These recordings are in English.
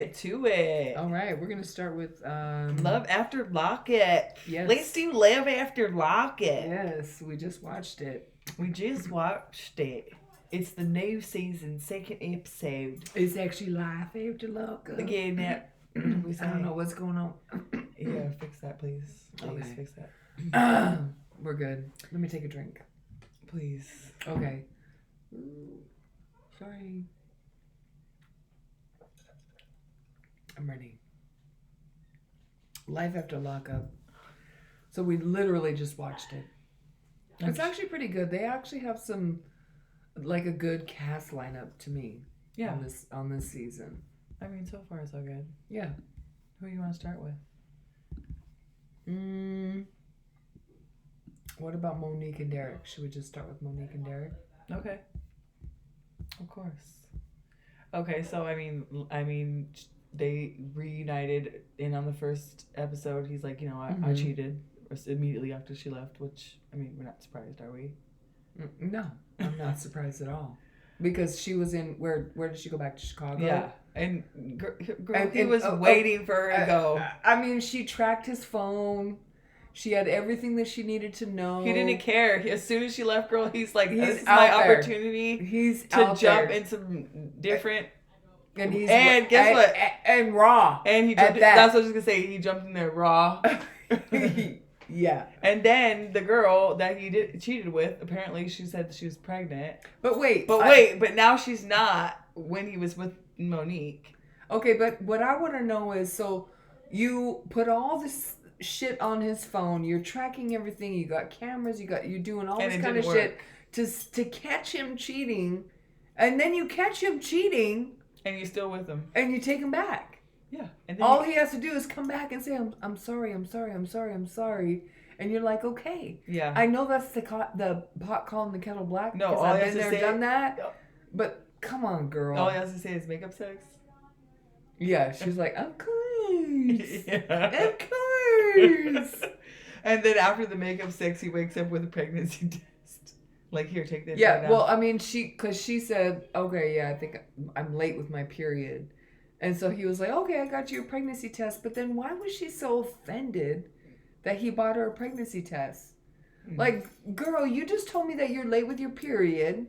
To it. All right, we're gonna start with Love After Lockup. Yes. Let's do Love After Lockup. Yes, we just watched it. We just watched it. It's the new season, second episode. It's actually Life After Lockup. Again, now, I don't know what's going on. Yeah, fix that, please. Please Okay. fix that. We're good. Let me take a drink. Please. Okay. Ooh, sorry. I'm ready. Life After Lockup. So we literally just watched it. It's actually pretty good. They actually have some, like, a good cast lineup to me. Yeah. On this season. I mean, so far so good. Yeah. Who do you want to start with? What about Monique and Derek? Should we just start with Monique and Derek? Okay. Of course. Okay, so I mean, they reunited, and on the first episode, he's like, I cheated immediately after she left, which, I mean, we're not surprised, are we? No, I'm not surprised at all. Because she was in, where did she go back to Chicago? Yeah, and he was waiting for her to go. I mean, she tracked his phone. She had everything that she needed to know. He didn't care. As soon as she left, girl, he's like, this is my opportunity to jump into different... And guess what? And raw. And he jumped. That's what I was gonna say. He jumped in there raw. Yeah. And then the girl that he cheated with, apparently she said that she was pregnant. But now she's not. When he was with Monique. Okay, but what I want to know is, so you put all this shit on his phone. You're tracking everything. You got cameras. You're doing all this kind of shit to catch him cheating, and then you catch him cheating. And you're still with him. And you take him back. Yeah. And then all he has to do is come back and say, I'm sorry. And you're like, okay. Yeah. I know that's the pot calling the kettle black. No, all I've been there, done that. No. But come on, girl. All he has to say is makeup sex. Yeah. She's like, of course. Yeah. Of course. And then after the makeup sex, he wakes up with a pregnancy test. Like, here, take this. Yeah, right now. well, I mean, because she said, okay, yeah, I think I'm late with my period. And so he was like, okay, I got you a pregnancy test. But then why was she so offended that he bought her a pregnancy test? Mm-hmm. Like, girl, you just told me that you're late with your period.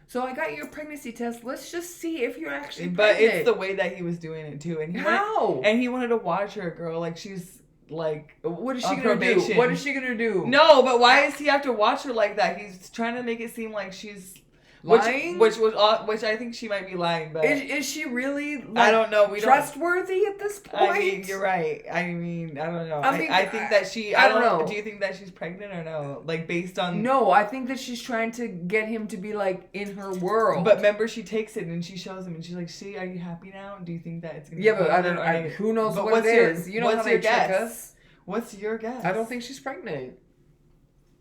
So I got you a pregnancy test. Let's just see if you're actually pregnant. But it's the way that he was doing it, too. And he wanted to watch her, girl. Like, she's... Like, what is she gonna do? What is she gonna do? No, but why does he have to watch her like that? He's trying to make it seem like she's lying, which I think she might be lying. But is she really? Like, I don't know. Trustworthy at this point. I mean, you're right. I mean, I don't know. I think that she. I don't know. Do you think that she's pregnant or no? Like based on. No, I think that she's trying to get him to be like in her world. But remember, she takes it and she shows him and she's like, "See, are you happy now? Do you think that it's gonna?" Yeah, but I don't. Who knows what it is? You know how they trick us. What's your guess? I don't think she's pregnant.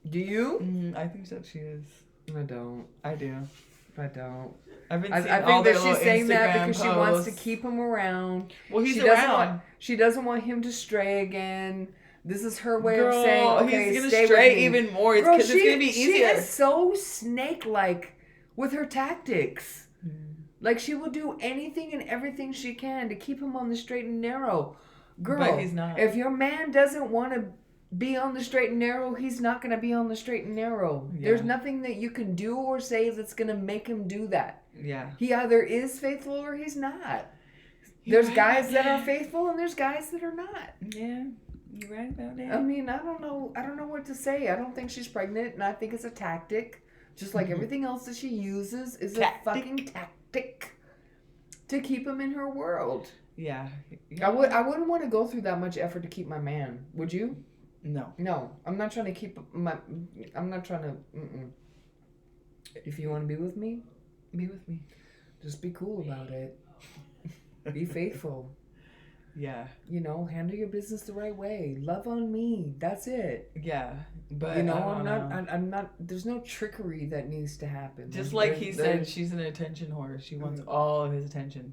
Do you? I think that she is. I don't. I do. I don't. I've been seeing I all think their that she's saying Instagram that because posts. she wants to keep him around. Well, he's around. She doesn't want him to stray again. This is her way of saying, okay, he's gonna stay stray with me. even more. It's because it's gonna be easier. She is so snake-like with her tactics. Like, she will do anything and everything she can to keep him on the straight and narrow. Girl, but he's not. If your man doesn't want to be on the straight and narrow, he's not going to be on the straight and narrow. Yeah. There's nothing that you can do or say that's going to make him do that. Yeah. He either is faithful or he's not. There's guys that are faithful and there's guys that are not. Yeah. You're right about that. I mean, I don't know what to say. I don't think she's pregnant, and I think it's a tactic. Just like everything else that she uses is a fucking tactic to keep him in her world. Yeah. I wouldn't want to go through that much effort to keep my man. Would you? No. No. I'm not trying to keep I'm not trying to... If you want to be with me, be with me. Just be cool about it. Be faithful. Yeah. You know, handle your business the right way. Love on me. That's it. Yeah. But you know, I'm not there's no trickery that needs to happen. Just like he said, she's an attention whore. She wants all of his attention.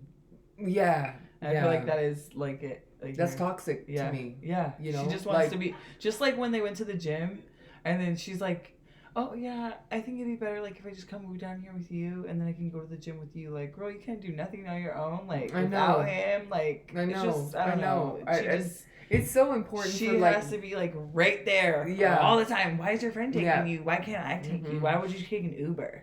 Yeah. And I feel like that is like it. Like, that's toxic to me. Yeah. You know, she just wants to be, just like when they went to the gym and then she's like, Oh, yeah. I think it'd be better, like, if I just come move down here with you, and then I can go to the gym with you. Like, girl, you can't do nothing on your own. Like, I without know. him. Like, I know. it's just, I don't know. It's so important She for, like... has to be, like, right there. Yeah. All the time. Why is your friend taking Yeah. you? Why can't I take you? Why would you take an Uber?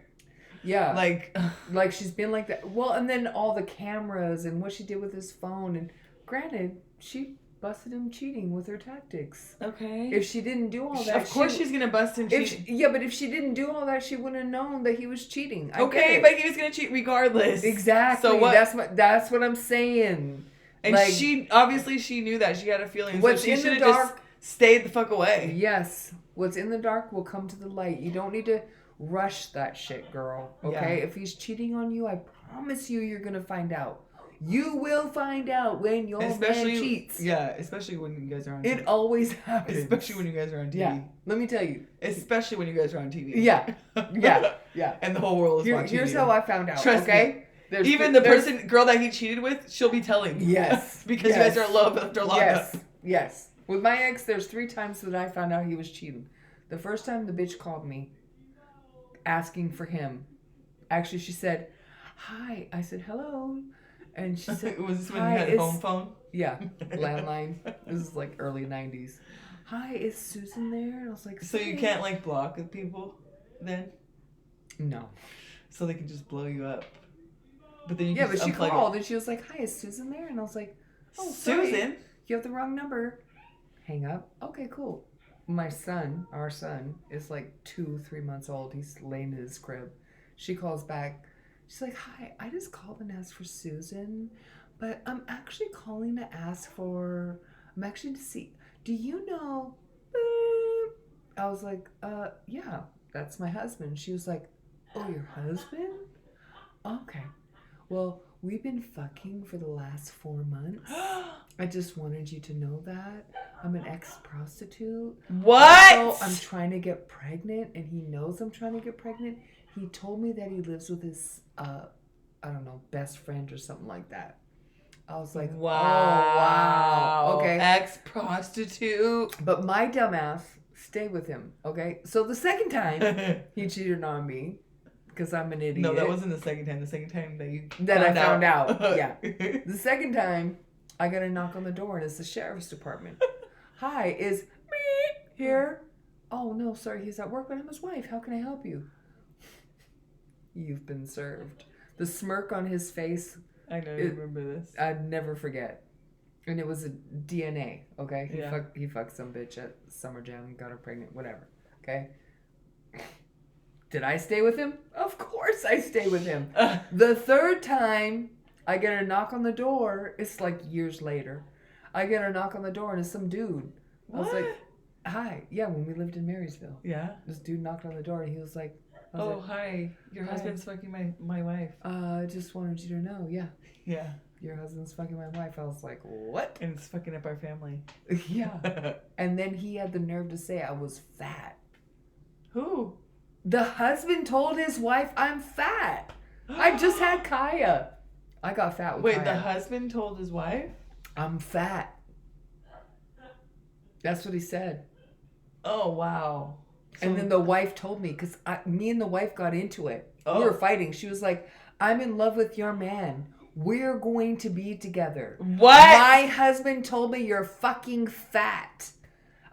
Yeah. Like, she's been like that. Well, and then all the cameras and what she did with his phone. And granted, she busted him cheating with her tactics. Okay. If she didn't do all that, of course she's gonna bust him cheating. Yeah, but if she didn't do all that, she wouldn't have known that he was cheating. Okay, but he was gonna cheat regardless. Exactly. So what? That's what I'm saying. And like, she knew that she had a feeling. What's so she in the just dark? Stayed the fuck away. Yes. What's in the dark will come to the light. You don't need to rush that shit, girl. Okay? Yeah. If he's cheating on you, I promise you're gonna find out. You will find out when your man cheats. Yeah, especially when you guys are on TV. It always happens. Especially when you guys are on TV. Yeah. Let me tell you. Especially when you guys are on TV. Yeah. Yeah. And the whole world is watching Here's you. how I found out. Trust okay? me. Even the girl that he cheated with, she'll be telling. Yes. Because you guys are in love after Lockup. Yes. With my ex, there's 3 times that I found out he was cheating. The first time the bitch called me asking for him. Actually, she said, "Hi." I said, "Hello." And she said, was this when you had a home phone? Yeah, landline. This is like early 90s. "Hi, is Susan there?" And I was like, so you can't like block with people then? No. So they can just blow you up. But then but she called and she was like, "Hi, is Susan there?" And I was like, "Oh, Susan? Sorry. You have the wrong number." Hang up. Okay, cool. Our son, is like 2-3 months old. He's laying in his crib. She calls back. She's like, "Hi, I just called and asked for Susan, but I'm actually calling to see, do you know?" I was like, yeah, that's my husband." She was like, "Oh, your husband? Okay. Well, we've been fucking for the last 4 months. I just wanted you to know that. I'm an ex-prostitute. What? Also, I'm trying to get pregnant, and he knows I'm trying to get pregnant. He told me that he lives with his, I don't know, best friend or something like that." I was like, wow. Oh, wow. Okay. Ex-prostitute. But my dumbass stayed with him, okay? So the second time, he cheated on me because I'm an idiot. No, that wasn't the second time. The second time I found out. Yeah. The second time, I got a knock on the door, and it's the sheriff's department. "Hi, is me here?" "Oh, no, sorry, he's at work, but I'm his wife. How can I help you?" You've been served. The smirk on his face. I know, you remember this. I'd never forget. And it was a DNA, okay? Yeah. He fucked some bitch at Summer Jam, got her pregnant, whatever, okay? Did I stay with him? Of course I stay with him. The third time, I get a knock on the door. It's like years later. I get a knock on the door, and it's some dude. What? I was like, "Hi." Yeah, when we lived in Marysville. Yeah? This dude knocked on the door, and he was like, "Oh, hi. Your husband's fucking my wife." I just wanted you to know, yeah. Yeah. "Your husband's fucking my wife." I was like, "What?" And it's fucking up our family. Yeah. And then he had the nerve to say I was fat. Who? The husband told his wife I'm fat. I just had Kaya. I got fat with Kaya. Wait, the husband told his wife? I'm fat. That's what he said. Oh, wow. And then the wife told me, because me and the wife got into it. Oh. We were fighting. She was like, "I'm in love with your man. We're going to be together." What? My husband told me you're fucking fat.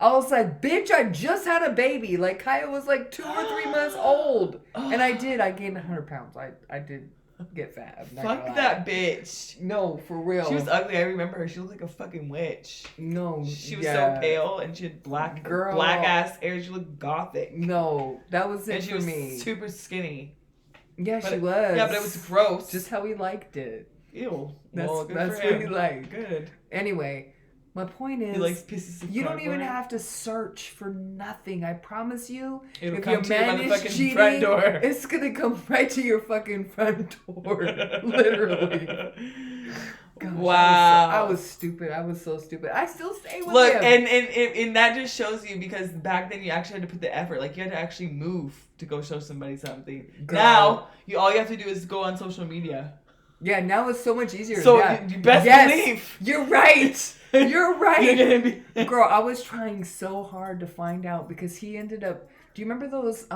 I was like, "Bitch, I just had a baby." Like, Kaya was like 2 or 3 months old. And I gained 100 pounds. I did get fat. Fuck that bitch. No, for real. She was ugly. I remember her. She looked like a fucking witch. No. She was so pale, and she had black ass hair. She looked gothic. No, that was it and she for was me. Super skinny. Yeah, she was. Yeah, but it was gross. Just how he liked it. Ew. That's what he liked. Good. Anyway, my point is, he likes pieces of you don't cardboard. even have to search for nothing. I promise you, It'll if come your to your man is motherfucking cheating, front door. it's gonna come right to your fucking front door. Literally. Gosh, wow. I was stupid. I was so stupid. I still stay with Look, him. and that just shows you, because back then you actually had to put the effort. Like, you had to actually move to go show somebody something. Girl. Now, all you have to do is go on social media. Yeah, now it's so much easier. So yeah. you best believe. You're right. You're right. You're gonna be... Girl, I was trying so hard to find out, because he ended up Do you remember those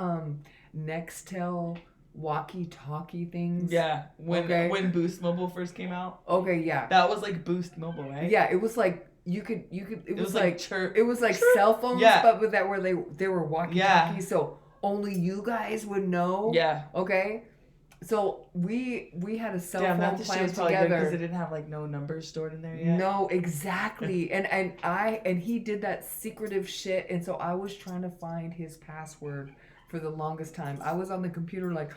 Nextel walkie-talkie things? Yeah, when Boost Mobile first came out. Okay, yeah. That was like Boost Mobile, right? Yeah, it was like you could it was like chirp, it was like chirp. cell phones, but with that where they were walkie-talkies, so only you guys would know. Yeah. Okay. So we had a cell phone that plan together because together. it didn't have like no numbers stored in there yet. No, exactly. and he did that secretive shit, and so I was trying to find his password for the longest time. I was on the computer like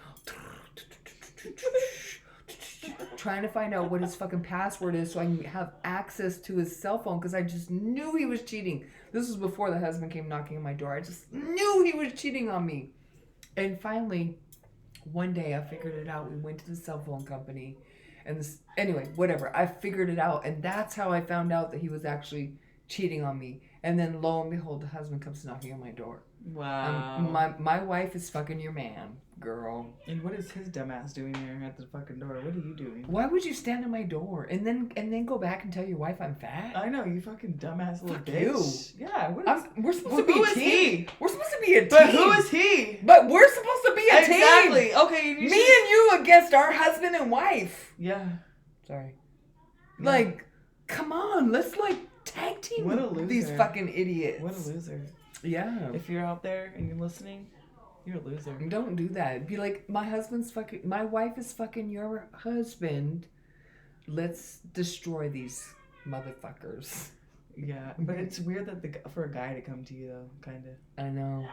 trying to find out what his fucking password is so I can have access to his cell phone because I just knew he was cheating. This was before the husband came knocking on my door. I just knew he was cheating on me. And finally, one day I figured it out. We went to the cell phone company and anyway, whatever. I figured it out, and that's how I found out that he was actually cheating on me. And then lo and behold, the husband comes knocking on my door. Wow. My wife is fucking your man, girl. And what is his dumbass doing there at the fucking door? What are you doing? Why would you stand at my door and then go back and tell your wife I'm fat? I know, you fucking dumbass little Fuck bitch. you. Yeah, We're supposed to be a team. He? We're supposed to be a team. But who is he? But we're supposed to be a team. Exactly. Okay. Me and you against our husband and wife. Yeah. Sorry. Yeah. Like, come on, let's like tag team What a loser. these fucking idiots. What a loser. Yeah. If you're out there and you're listening, you're a loser. Don't do that. Be like, my wife is fucking your husband. Let's destroy these motherfuckers. Yeah, but it's weird that for a guy to come to you though, kind of. I know.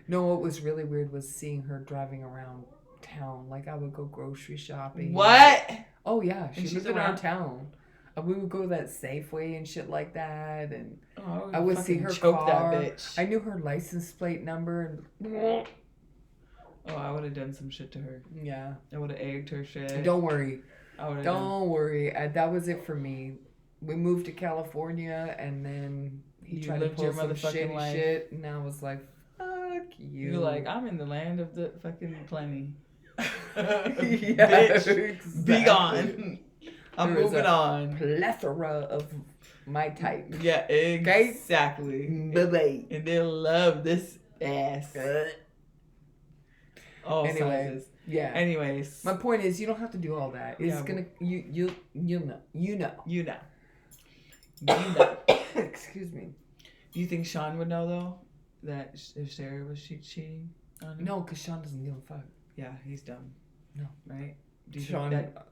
No, what was really weird was seeing her driving around town. Like I would go grocery shopping. What? Oh yeah, And she lived in our town. We would go to that Safeway and shit like that, and I would see her choke car. that bitch. I knew her license plate number. And I would have done some shit to her. yeah, I would have egged her shit. don't worry. Don't worry. That was it for me. We moved to California, and then he tried to pull some shitty shit, and I was like, "Fuck you." You're like, I'm in the land of the fucking plenty. Yeah, bitch, exactly. be gone. I'm moving on. Plethora of my type. Yeah, exactly. Bye-bye. And they'll love this ass. All Anyway, sizes. yeah. Anyways, My point is, you don't have to do all that. It's gonna you know. You know. Excuse me. Do you think Sean would know though that if Sarah was cheating on him? No, because Sean doesn't give a fuck. Yeah, he's dumb. No. Right? Do you Sean, think that,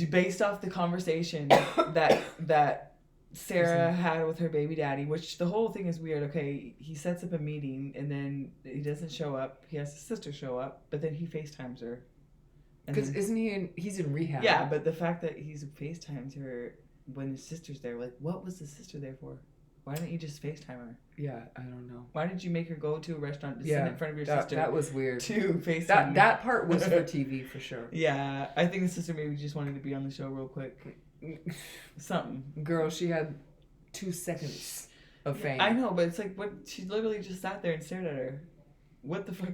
based off the conversation that Sarah had with her baby daddy, which the whole thing is weird. Okay, he sets up a meeting and then he doesn't show up. He has his sister show up, but then he FaceTimes her. because isn't he's in rehab? Yeah, but the fact that he's FaceTimes her when his sister's there, like, what was the sister there for? Why didn't you just FaceTime her? Yeah, I don't know. Why did you make her go to a restaurant to sit in front of your sister? That was weird. To FaceTime. That part was for TV for sure. Yeah, I think the sister maybe just wanted to be on the show real quick. Something. Girl, she had 2 seconds of fame. I know, but it's like, what? She literally just sat there and stared at her. What the fuck?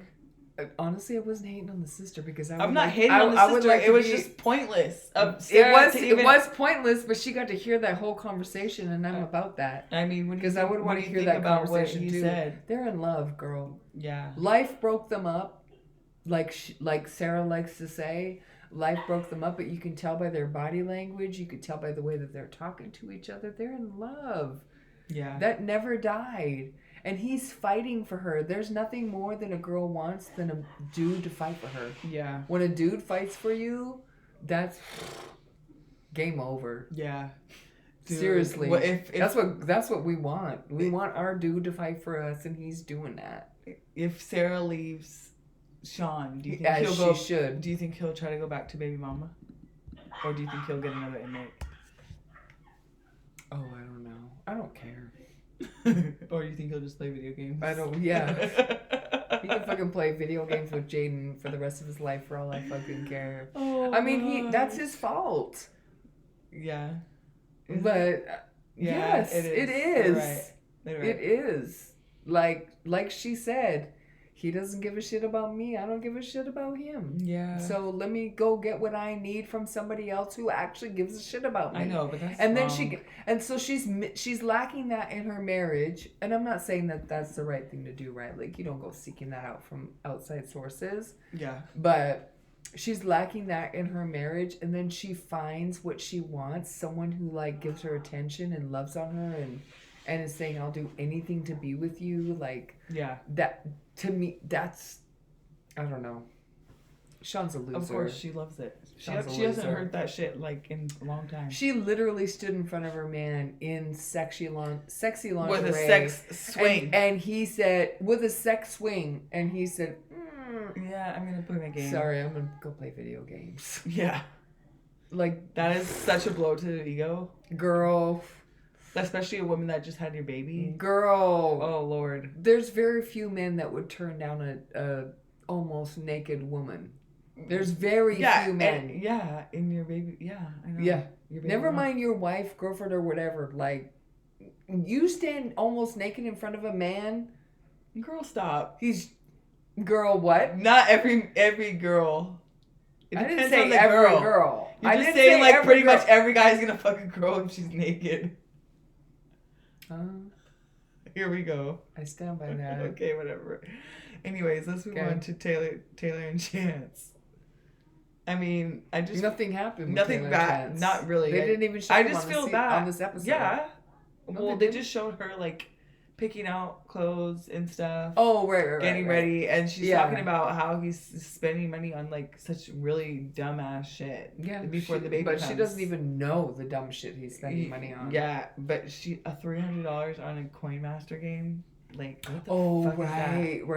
Honestly, I wasn't hating on the sister because I'm not hating on the sister. It was just pointless. It was pointless, but she got to hear that whole conversation, and I'm about that. I mean, because I would want to hear that conversation what he too. said. They're in love, girl. Yeah. Life broke them up, like Sarah likes to say. Life broke them up, but you can tell by their body language. You could tell by the way that they're talking to each other. They're in love. Yeah. That never died. And he's fighting for her. There's nothing more than a girl wants than a dude to fight for her. Yeah. When a dude fights for you, that's game over. Yeah. Dude, seriously. well, if that's what we want. We want our dude to fight for us, and he's doing that. If Sarah leaves Sean, do you think As he'll go? She should. Do you think he'll try to go back to baby mama, or do you think he'll get another inmate? Oh, I don't know. I don't care. Or you think he'll just play video games? I don't. Yeah. He can fucking play video games with Jaden for the rest of his life for all I fucking care. Oh, I mean, that's his fault. Yeah. But yes, it is. Right. It is. Like she said, he doesn't give a shit about me. I don't give a shit about him. Yeah. So let me go get what I need from somebody else who actually gives a shit about me. I know, but that's and wrong. then so she's lacking that in her marriage. And I'm not saying that that's the right thing to do, right? Like, you don't go seeking that out from outside sources. Yeah. But she's lacking that in her marriage, and then she finds what she wants, someone who like gives her attention and loves on her and is saying, I'll do anything to be with you. Like, yeah, that to me, that's, I don't know. Sean's a loser. Of course, she loves it. She Sean's a hasn't loser. heard that shit like in a long time. She literally stood in front of her man in sexy lingerie with a sex swing, and he said, with a sex swing, and he said, yeah, I'm gonna play my game. sorry, I'm gonna go play video games. Yeah, like, that is such a blow to the ego, girl. Especially a woman that just had your baby. Girl. Oh Lord. There's very few men that would turn down a almost naked woman. There's very few men. In your baby. Yeah, I know. Yeah. Your baby Never mind your wife, girlfriend, or whatever. Like, you stand almost naked in front of a man. Girl, stop. Girl, what? Not every girl. I didn't say every girl. You're just saying like pretty much every guy's gonna fuck a girl if she's naked. Here we go. I stand by that. Okay, whatever. Anyways, let's move on to Taylor and Chance. I mean, nothing happened. Nothing bad. Not really. They didn't even show I him just feel bad on this episode. Yeah. Well, they just showed her like picking out clothes and stuff. Oh, right. Getting ready, and she's talking about how he's spending money on like such really dumbass shit. Yeah. Before the baby but comes. She doesn't even know the dumb shit he's spending money on. Yeah, but $300 on a Coin Master game. Like, what the fuck is that?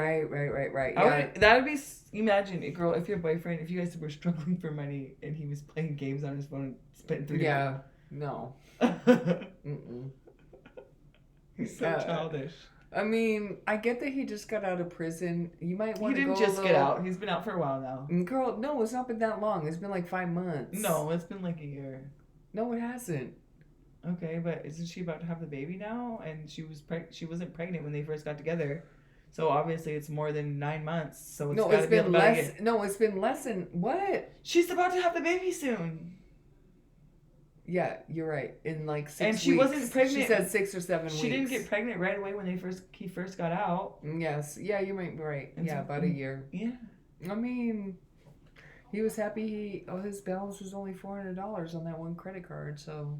Right. That would be, imagine, girl, if your boyfriend, if you guys were struggling for money and he was playing games on his phone and spent $300. Yeah, no. He's so childish. I mean, I get that he just got out of prison. You might want to go. He didn't just get out. He's been out for a while now. Girl, no, it's not been that long. It's been like 5 months. No, it's been like a year. No, it hasn't. Okay, but isn't she about to have the baby now? And she wasn't pregnant when they first got together. So obviously it's more than 9 months. So it's been less. No, it's been less than what? She's about to have the baby soon. Yeah, you're right. In like 6 weeks. And she wasn't pregnant. She said 6 or 7 weeks. She didn't get pregnant right away when he first got out. Yes. Yeah, you might be right. And yeah, about a year. Yeah. I mean, he was happy his balance was only $400 on that one credit card, so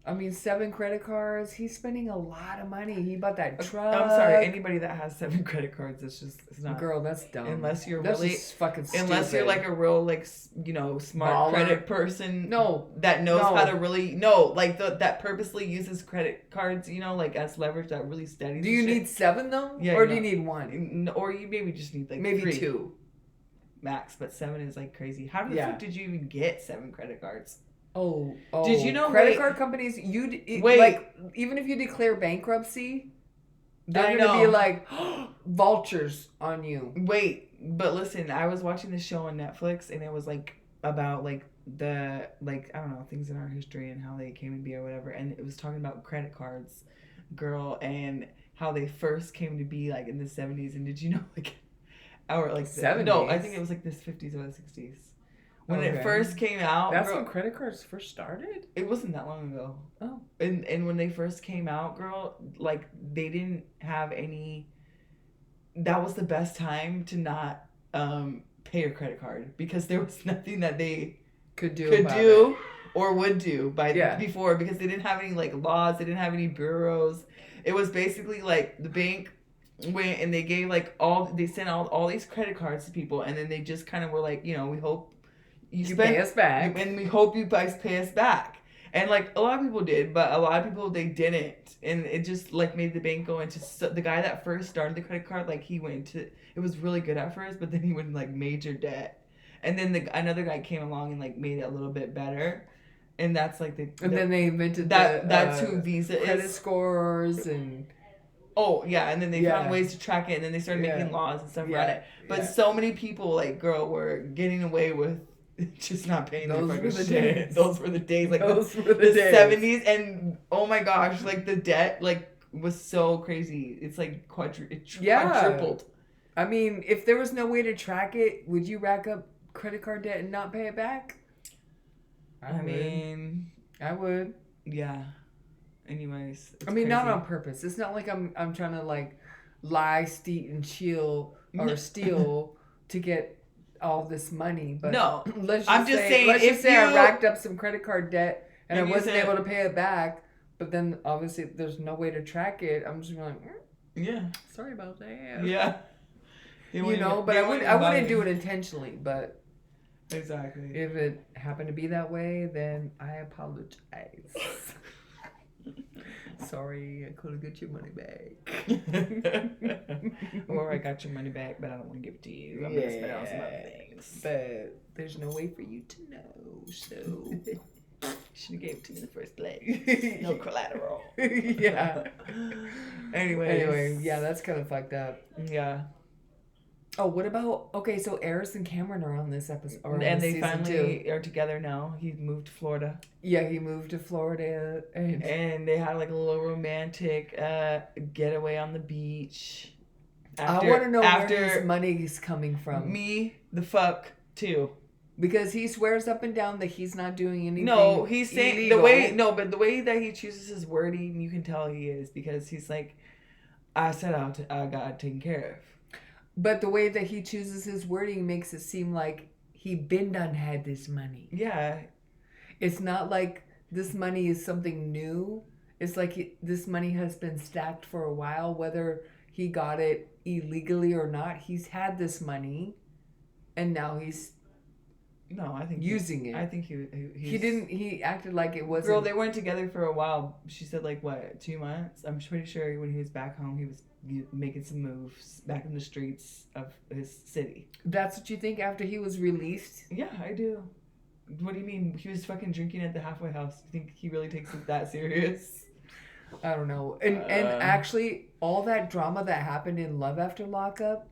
I mean, 7 credit cards. He's spending a lot of money. He bought that truck. I'm sorry. Anybody that has 7 credit cards, it's not. Girl, that's dumb. Unless you're that's really just fucking stupid. Unless you're like a real smart baller credit person. No, that knows how to really that purposely uses credit cards. Like as leverage that really steadies. Do you need 7 though? Yeah. Or do you need 1? Or you maybe just need like maybe 3. 2 max, but 7 is like crazy. How the fuck did you even get 7 credit cards? Oh, did you know credit card companies? Like even if you declare bankruptcy, they're gonna be like vultures on you. Wait, but listen, I was watching this show on Netflix, and it was like about like the I don't know, things in our history and how they came to be or whatever, and it was talking about credit cards, girl, and how they first came to be like in the 70s. And did you know or like 70s? No, I think it was like the 50s or the 60s. When it first came out. That's when credit cards first started? It wasn't that long ago. Oh. And when they first came out, girl, like they didn't have any. That was the best time to not pay your credit card, because there was nothing that they could do or would do before, because they didn't have any like laws, they didn't have any bureaus. It was basically like the bank went and they gave they sent out all these credit cards to people, and then they just kind of were like, we hope you pay us back, and we hope you guys pay us back. And like a lot of people did, but a lot of people they didn't, and it just like made the bank go into the guy that first started the credit card, like he went into, it was really good at first, but then he went in like major debt, and then another guy came along and like made it a little bit better, and that's like then they invented that's who Visa credit scores and. Oh, yeah, and then they found ways to track it, and then they started making laws and stuff around it. But so many people, like, girl, were getting away with just not paying their fucking shit. Those were the days. Like, those were the 70s, and oh my gosh, like, the debt, like, was so crazy. It's like Yeah. quadrupled. I mean, if there was no way to track it, would you rack up credit card debt and not pay it back? I mean, I would. Yeah. Anyways, I mean, not on purpose. It's not like I'm trying to like lie, steal to get all this money. But no, let's just say I racked up some credit card debt and I wasn't able to pay it back. But then obviously there's no way to track it. I'm just going, yeah, sorry about that. Yeah, but I wouldn't do it intentionally. But exactly, if it happened to be that way, then I apologize. Sorry, I couldn't get your money back. Or I got your money back, but I don't want to give it to you. I'm gonna spend it on some other things. But there's no way for you to know, so should have gave it to me in the first place. No collateral. Yeah. Anyway, yeah, that's kind of fucked up. Yeah. Oh, what about so Eris and Cameron are on this episode, and they finally are together now. He moved to Florida. Yeah, he moved to Florida, and they had like a little romantic getaway on the beach. I want to know where his money is coming from. Me, the fuck too, because he swears up and down that he's not doing anything. No, he's saying illegal. the way that he chooses his wording, you can tell he is, because he's like, I got taken care of. But the way that he chooses his wording makes it seem like he been done had this money. Yeah. It's not like this money is something new. It's like this money has been stacked for a while, whether he got it illegally or not. He's had this money, and now he's using it. I think he acted like it wasn't. Girl, they weren't together for a while. She said like, what, 2 months? I'm pretty sure when he was back home, he was making some moves back in the streets of his city. That's what you think after he was released? Yeah, I do. What do you mean? He was fucking drinking at the halfway house. You think he really takes it that serious? I don't know. And actually, all that drama that happened in Love After Lockup,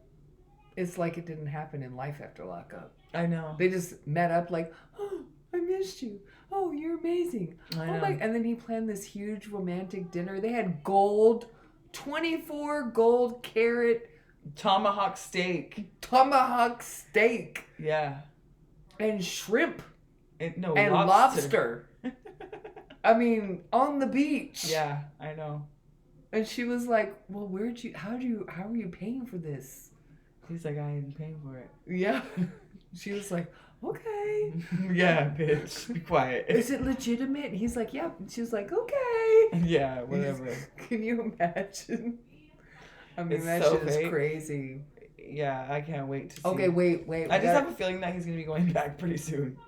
it's like it didn't happen in Life After Lockup. I know. They just met up like, oh, I missed you. Oh, you're amazing. I know. And then he planned this huge romantic dinner. They had 24 gold carat tomahawk steak. Yeah. And shrimp. And lobster. I mean, on the beach. Yeah, I know. And she was like, well, how are you paying for this? He's like, I ain't paying for it. Yeah. She was like, okay. Yeah, bitch. Be quiet. Is it legitimate? And he's like, yeah. And she was like, okay. Yeah, whatever. Can you imagine? I mean, that so shit is crazy. Yeah, I can't wait to see. Okay, wait. I just have a feeling that he's going to be going back pretty soon.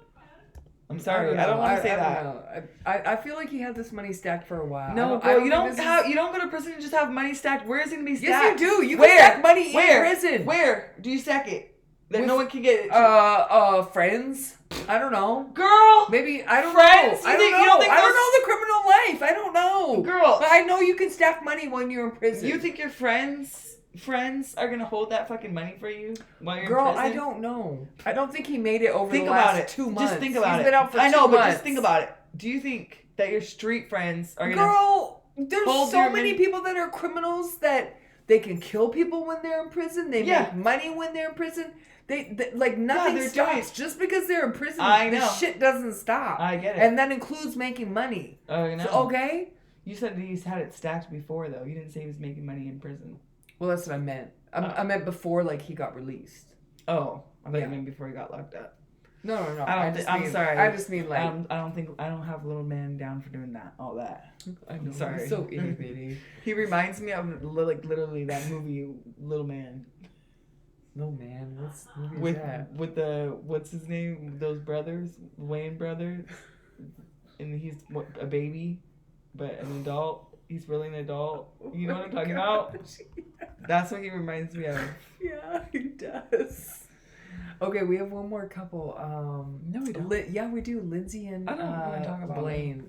I'm sorry. I don't want to say that. I feel like he had this money stacked for a while. No, girl, you don't go to prison and just have money stacked. Where is it going to be stacked? Yes, you do. You can stack money in prison. Where do you stack it? That no one can get it. Friends. I don't know. Girl. Maybe, I don't friends? know. I don't know. I don't know the criminal life. I don't know. Girl. But I know you can stack money when you're in prison. You think your friends are going to hold that fucking money for you while you're in prison? Girl, I don't know. I don't think he made it over the last 2 months. Just think about it. He's been out for 2 months. I know, but just think about it. Do you think that your street friends are going to... Girl, there's so many people that are criminals that they can kill people when they're in prison. They make money when they're in prison. They like nothing stops just because they're in prison. I know. The shit doesn't stop. I get it, and that includes making money. I know. So, okay. You said he's had it stacked before, though. You didn't say he was making money in prison. Well, that's what I meant. I meant before, like he got released. Oh, I thought you meant before he got locked up. No. I'm sorry. I just mean like I don't have little man down for doing that. All that. I'm sorry. He's so itty bitty. He reminds me of like literally that movie, Little Man. No man, what's movie is that? With the what's his name? Those brothers, Wayne brothers, and he's a baby, but an adult. He's really an adult. You know what I'm talking about? That's what he reminds me of. Yeah, he does. Okay, we have one more couple. No, we don't. We do. Lindsay and I don't want to talk about Blaine.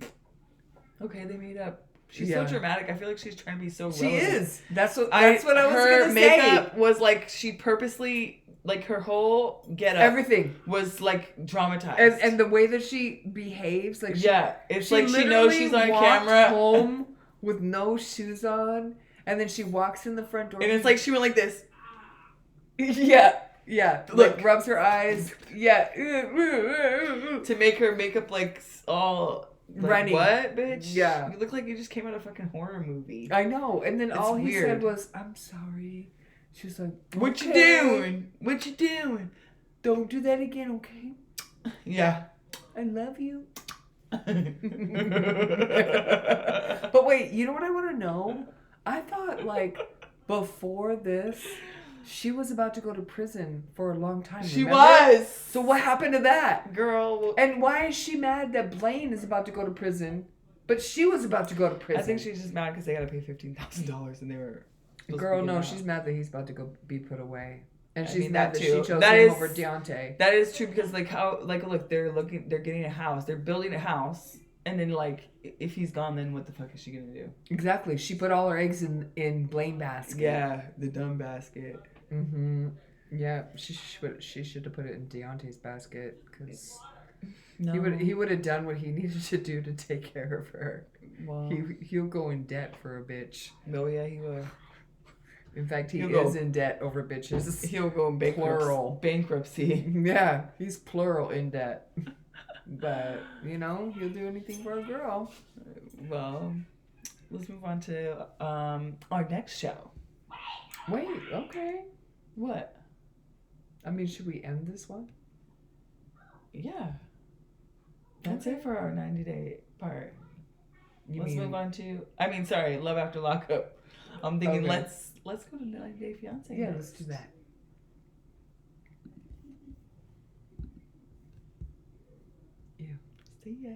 Okay, they made up. She's so dramatic. I feel like she's trying to be so relevant. She is. That's what I was gonna say. Her makeup was like she purposely, like her whole getup, everything was like dramatized. And the way that she behaves, like it's like she knows she's on camera. Home with no shoes on, and then she walks in the front door. And it's like she went like this. Yeah. Yeah. Look. Like rubs her eyes. Yeah. To make her makeup like all... Like, running. What, bitch? Yeah. You look like you just came out of a fucking horror movie. I know. And then It's all he weird. said was, I'm sorry. She was like, What you "Okay. doing? What you doing? Don't do that again, okay? Yeah. I love you." But But wait, you know what I want to know? I thought, like, before this, she was about to go to prison for a long time. She remember? was. So what happened to that? Girl. And why is she mad that Blaine is about to go to prison, but she was about to go to prison? I think she's just mad because they got to pay $15,000 and they were... Girl, no, she's mad that he's about to go be put away. And I she's mean, mad that that too. she chose That him is- over Deontay. That is true because like how like look they're getting a house, they're building a house, and then like if he's gone, then what the fuck is she gonna do? Exactly. She put all her eggs in Blaine basket. Yeah, the dumb basket. Mm-hmm. Yeah, she should have put it in Deontay's basket because No. he would have done what he needed to do to take care of her. Well, He'll go in debt for a bitch. no, yeah, he will. In fact, He'll is go- in debt over bitches. He'll go in Plural. bankruptcy. Yeah, he's plural in debt. But he'll do anything for a girl. Well, let's move on to our next show. Wait, okay. What? I mean, should we end this one? Yeah. That's it for our 90-day part. Let's move on to. Sorry, Love After Lockup. I'm thinking Okay. let's go to 90 Day Fiance. Yeah, let's do that. See ya.